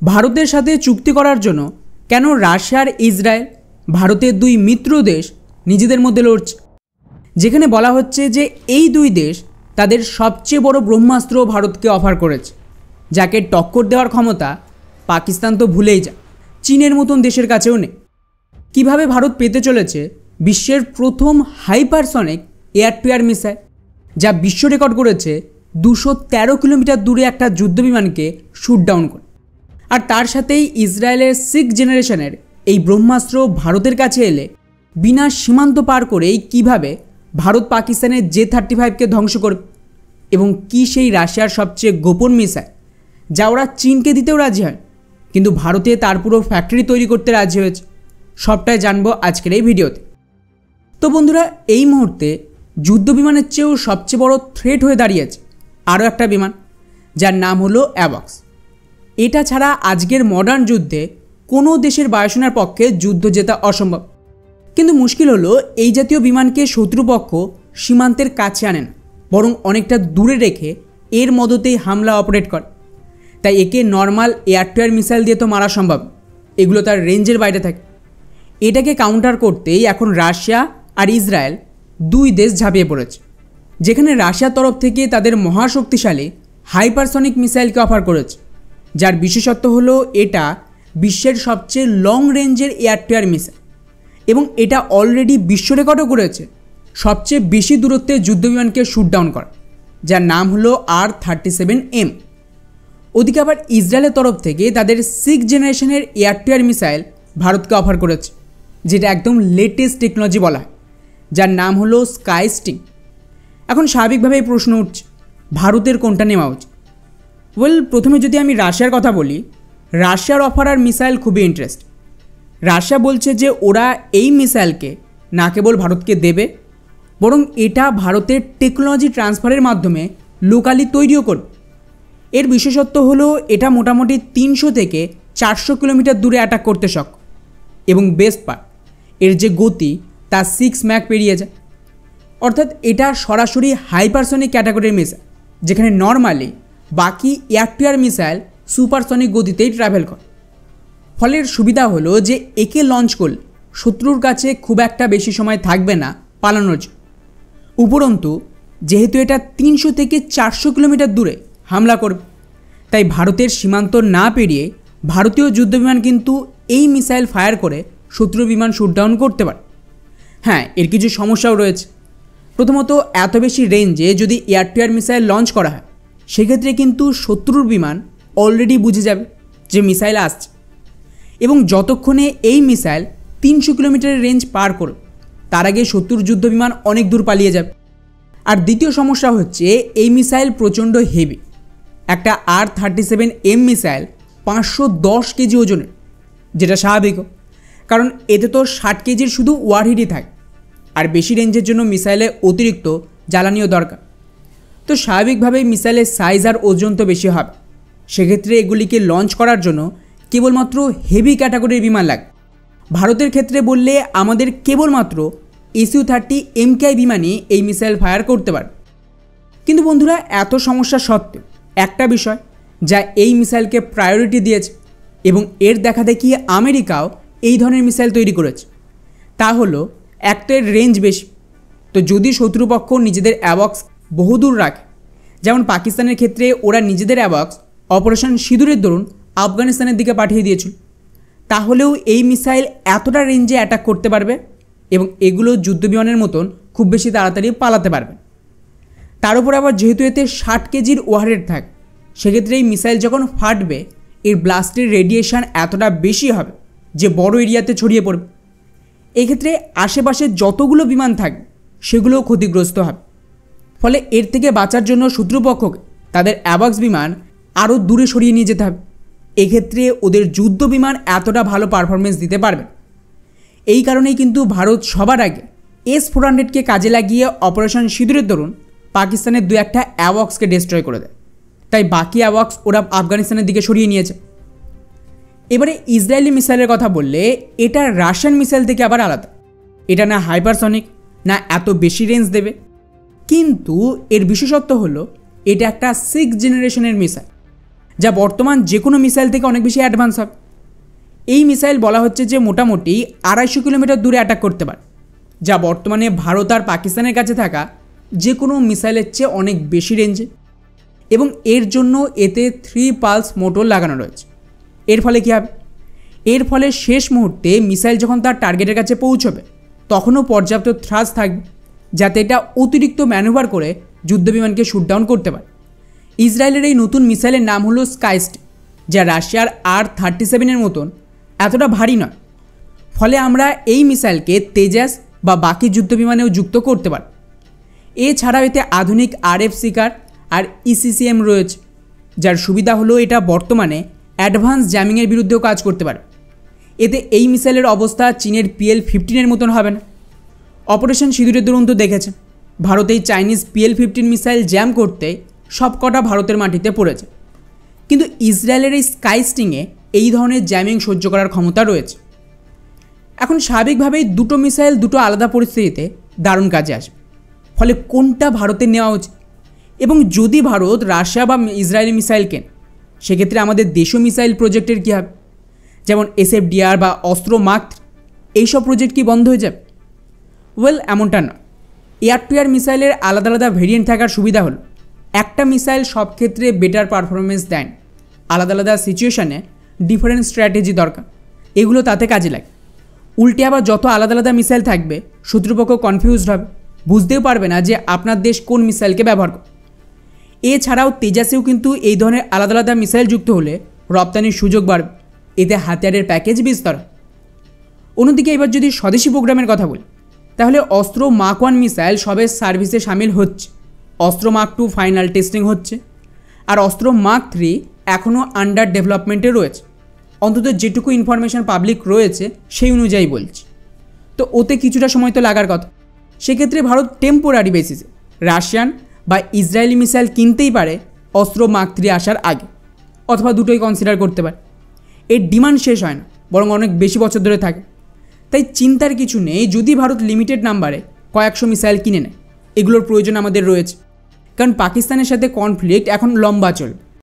ভারতের সাথে চুক্তি করার জন্য কেন রাশিয়া আর ইসরায়েল ভারতের দুই মিত্র দেশ নিজেদের মধ্যে লড়ছে, যেখানে বলা হচ্ছে যে এই দুই দেশ তাদের সবচেয়ে বড় ব্রহ্মাস্ত্র ভারতকে অফার করেছে, যাকে টক্কর দেওয়ার ক্ষমতা পাকিস্তান তো ভুলেই যায়, চীনের মতন দেশের কাছেও নেই। কিভাবে ভারত পেতে চলেছে বিশ্বের প্রথম hypersonic air to air missile, যা বিশ্ব রেকর্ড করেছে 213 কিলোমিটার দূরে একটা যুদ্ধবিমানকে শ্যুট ডাউন করে। আর তার সাথেই ইসরায়েলের 6th জেনারেশনের এই ব্রহ্মাস্ত্র ভারতের কাছে এলে বিনা সীমান্ত পার করেই কিভাবে ভারত পাকিস্তানের J-35কে ধ্বংস করবে, এবং কি সেই রাশিয়ার সবচেয়ে গোপন মিসাইল যা ওরা চীনকে দিতেও রাজি হয়, কিন্তু ভারতে তার পুরো ফ্যাক্টরি তৈরি করতে রাজি হয়েছে, সবটাই জানবো আজকের এই ভিডিওতে। তো বন্ধুরা, এই মুহূর্তে যুদ্ধবিমানের চেয়েও সবচেয়ে বড় থ্রেট হয়ে দাঁড়িয়েছে আরও একটা বিমান, যার নাম হলো অ্যাভক্স। এটা ছাড়া আজকের মডার্ন যুদ্ধে কোনো দেশের বায়ুসেনার পক্ষে যুদ্ধ জেতা অসম্ভব। কিন্তু মুশকিল হলো এই জাতীয় বিমানকে শত্রুপক্ষ সীমান্তের কাছে আনে না, বরং অনেকটা দূরে রেখে এর মদতেই হামলা অপারেট করে। তাই একে normal air to air missile দিয়ে তো মারা সম্ভব, এগুলো তার রেঞ্জের বাইরে থাকে। এটাকে কাউন্টার করতেই এখন রাশিয়া আর ইসরায়েল দুই দেশ ঝাঁপিয়ে পড়েছে, যেখানে রাশিয়ার তরফ থেকে তাদের মহাশক্তিশালী হাইপারসনিক মিসাইলকে অফার করেছে, যার বিশেষত্ব হলো এটা বিশ্বের সবচেয়ে লং রেঞ্জের এয়ার টু এয়ার মিসাইল, এবং এটা অলরেডি বিশ্ব রেকর্ডও করেছে সবচেয়ে বেশি দূরত্বের যুদ্ধবিমানকে শ্যুট ডাউন করা, যার নাম হলো R-37M। ওদিকে আবার ইসরায়েলের তরফ থেকে তাদের 6th জেনারেশনের এয়ার টু এয়ার মিসাইল ভারতকে অফার করেছে, যেটা একদম লেটেস্ট টেকনোলজি বলা হয়, যার নাম হলো স্কাই স্টিং। এখন স্বাভাবিকভাবেই প্রশ্ন উঠছে, ভারতের কোনটা নেওয়া উচিত? প্রথমে যদি আমি রাশিয়ার কথা বলি, রাশিয়ার অফার আর মিসাইল খুবই ইন্টারেস্ট। রাশিয়া বলছে যে ওরা এই মিসাইলকে না কেবল ভারতকে দেবে, বরং এটা ভারতের টেকনোলজি ট্রান্সফারের মাধ্যমে লোকালি তৈরিও করবে। এর বিশেষত্ব হলো এটা মোটামুটি 300 থেকে 400 কিলোমিটার দূরে অ্যাটাক করতে সক্ষম, এবং বেস্ট পার্ট, এর যে গতি তা 6 ম্যাক পেরিয়ে যায়। অর্থাৎ এটা সরাসরি হাইপারসনিক ক্যাটাগরির মিসাইল, যেখানে নর্মালি বাকি air to air missile supersonic গতিতেই ট্রাভেল করে। ফলের সুবিধা হলো যে একে লঞ্চ করলে শত্রুর কাছে খুব একটা বেশি সময় থাকবে না পালানোর জন্য। উপরন্তু যেহেতু এটা 300 থেকে 400 কিলোমিটার দূরে হামলা করবে, তাই ভারতের সীমান্ত না পেরিয়ে ভারতীয় যুদ্ধবিমান কিন্তু এই মিসাইল ফায়ার করে শত্রু বিমান শ্যুট ডাউন করতে পারে। হ্যাঁ, এর কিছু সমস্যাও রয়েছে। প্রথমত, এত বেশি রেঞ্জে যদি air to air missile launch করা হয়, সেক্ষেত্রে কিন্তু শত্রুর বিমান অলরেডি বুঝে যাবে যে মিসাইল আসছে, এবং যতক্ষণে এই মিসাইল 300 কিলোমিটারের রেঞ্জ পার করবে, তার আগে শত্রুর যুদ্ধবিমান অনেক দূর পালিয়ে যাবে। আর দ্বিতীয় সমস্যা হচ্ছে এই মিসাইল প্রচণ্ড হেভি। একটা R-37M মিসাইল 510 কেজি ওজনের, যেটা স্বাভাবিকও, কারণ এতে তো 60 কেজির শুধু ওয়ারহেডই থাকে, আর বেশি রেঞ্জের জন্য মিসাইলে অতিরিক্ত জ্বালানিও দরকার। তো স্বাভাবিকভাবেই মিসাইলের সাইজ আর ওজন তো বেশি হবে। সেক্ষেত্রে এগুলিকে লঞ্চ করার জন্য কেবলমাত্র হেভি ক্যাটাগরির বিমান লাগে। ভারতের ক্ষেত্রে বললে আমাদের কেবলমাত্র Su-30 MKI বিমানই এই মিসাইল ফায়ার করতে পারে। কিন্তু বন্ধুরা, এত সমস্যা সত্ত্বেও একটা বিষয় যা এই মিসাইলকে প্রায়োরিটি দিয়েছে, এবং এর দেখা দেখি আমেরিকাও এই ধরনের মিসাইল তৈরি করেছে, তা হলো এক তো এর রেঞ্জ বেশি। তো যদি শত্রুপক্ষ নিজেদের অ্যাভক্স বহুদূর রাখে, যেমন পাকিস্তানের ক্ষেত্রে ওরা নিজেদের অ্যাভক্স অপারেশন সিঁদুরের দরুন আফগানিস্তানের দিকে পাঠিয়ে দিয়েছিল, তাহলেও এই মিসাইল এতটা রেঞ্জে অ্যাটাক করতে পারবে, এবং এগুলো যুদ্ধবিমানের মতন খুব বেশি তাড়াতাড়ি পালাতে পারবে। তার উপর আবার যেহেতু এতে 60 কেজির ওয়ারহেড থাকে, সেক্ষেত্রে এই মিসাইল যখন ফাটবে, এর ব্লাস্টের রেডিয়েশন এতটা বেশি হবে যে বড় এরিয়াতে ছড়িয়ে পড়বে। এক্ষেত্রে আশেপাশে যতগুলো বিমান থাকবে সেগুলোও ক্ষতিগ্রস্ত হবে। ফলে এর থেকে বাঁচার জন্য শত্রুপক্ষকে তাদের অ্যাভক্স বিমান আরও দূরে সরিয়ে নিয়ে যেতে হবে। এক্ষেত্রে ওদের যুদ্ধ বিমান এতটা ভালো পারফরমেন্স দিতে পারবে। এই কারণেই কিন্তু ভারত সবার আগে S-400কে কাজে লাগিয়ে অপারেশন সিঁদুরের দরুন পাকিস্তানের 2-1টা অ্যাভক্সকে ডিস্ট্রয় করে দেয়। তাই বাকি অ্যাভক্স ওরা আফগানিস্তানের দিকে সরিয়ে নিয়েছে। এবারে ইসরায়েলি মিসাইলের কথা বললে এটা রাশিয়ান মিসাইল থেকে আবার আলাদা। এটা না হাইপারসনিক, না এত বেশি রেঞ্জ দেবে, কিন্তু এর বিশেষত্ব হলো এটা একটা 6th জেনারেশনের মিসাইল, যা বর্তমান যে কোনো মিসাইল থেকে অনেক বেশি অ্যাডভান্স হবে। এই মিসাইল বলা হচ্ছে যে মোটামুটি 250 কিলোমিটার দূরে অ্যাটাক করতে পারে, যা বর্তমানে ভারত আর পাকিস্তানের কাছে থাকা যে কোনো মিসাইলের চেয়ে অনেক বেশি রেঞ্জে, এবং এর জন্য এতে 3 পালস মোটর লাগানো রয়েছে। এর ফলে কী হবে? এর ফলে শেষ মুহূর্তে মিসাইল যখন তার টার্গেটের কাছে পৌঁছবে তখনও পর্যাপ্ত থ্রাস্ট থাকবে, যাতে এটা অতিরিক্ত ম্যানুভার করে যুদ্ধবিমানকে শুটডাউন করতে পারে। ইসরায়েলের এই নতুন মিসাইলের নাম হলো স্কাইস্ট, যা রাশিয়ার R-37-এর মতন এতটা ভারী নয়। ফলে আমরা এই মিসাইলকে তেজাস বা বাকি যুদ্ধবিমানেও যুক্ত করতে পারি। এছাড়াও এতে আধুনিক RF শিকার আর ECCM রয়েছে, যার সুবিধা হলো এটা বর্তমানে অ্যাডভান্স জ্যামিংয়ের বিরুদ্ধেও কাজ করতে পারে। এতে এই মিসাইলের অবস্থা চীনের PL-15-এর মতন হবে না। অপারেশন সিঁদুরের দরুন তো দেখেছেন, ভারতে এই চাইনিজ PL-15 মিসাইল জ্যাম করতে সবকটা ভারতের মাটিতে পড়েছে। কিন্তু ইসরায়েলের এই স্কাইস্টিংয়ে এই ধরনের জ্যামিং সহ্য করার ক্ষমতা রয়েছে। এখন স্বাভাবিকভাবেই দুটো মিসাইল দুটো আলাদা পরিস্থিতিতে দারুণ কাজে আসবে। ফলে কোনটা ভারতের নেওয়া উচিত? এবং যদি ভারত রাশিয়া বা ইসরায়েলি মিসাইল কেন, সেক্ষেত্রে আমাদের দেশীয় মিসাইল প্রজেক্টের কী হবে? যেমন SFDR বা অস্ত্র মার্ক এইসব প্রজেক্ট কি বন্ধ হয়ে যাবে? এমনটা নয়। এয়ার টু এয়ার মিসাইলের আলাদা আলাদা ভেরিয়েন্ট থাকার সুবিধা হলো একটা মিসাইল সব ক্ষেত্রে বেটার পারফরমেন্স দেন। আলাদা আলাদা সিচুয়েশানে ডিফারেন্ট স্ট্র্যাটেজি দরকার, এগুলো তাতে কাজে লাগে। উল্টে আবার যত আলাদা আলাদা মিসাইল থাকবে শত্রুপক্ষ কনফিউজড হবে, বুঝতেও পারবে না যে আপনার দেশ কোন মিসাইলকে ব্যবহার করে। এছাড়াও তেজাসেও কিন্তু এই ধরনের আলাদা আলাদা মিসাইল যুক্ত হলে রপ্তানির সুযোগ বাড়বে, এতে হাতিয়ারের প্যাকেজ বিস্তর। অন্যদিকে এবার যদি স্বদেশি প্রোগ্রামের কথা বলি, তাহলে অস্ত্র মার্ক 1 মিসাইল সবে সার্ভিসে সামিল হচ্ছে, অস্ত্র মার্ক 2 ফাইনাল টেস্টিং হচ্ছে, আর অস্ত্র মার্ক 3 এখনও আন্ডার ডেভেলপমেন্টে রয়েছে। অন্তত যেটুকু ইনফরমেশান পাবলিক রয়েছে সেই অনুযায়ী বলছি। তো ওতে কিছুটা সময় তো লাগার কথা। সেক্ষেত্রে ভারত টেম্পোরারি বেসিসে রাশিয়ান বা ইসরায়েলি মিসাইল কিনতেই পারে অস্ত্র মার্ক 3 আসার আগে, অথবা দুটোই কনসিডার করতে পারে। এর ডিমান্ড শেষ হয় না, বরং অনেক বেশি বছর ধরে থাকে। তাই চিন্তার কিছু নেই যদি ভারত লিমিটেড নাম্বারে কয়েকশো মিসাইল কিনে নেয়। এগুলোর প্রয়োজন আমাদের রয়েছে, কারণ পাকিস্তানের সাথে কনফ্লিক্ট এখন লম্বা চলবে।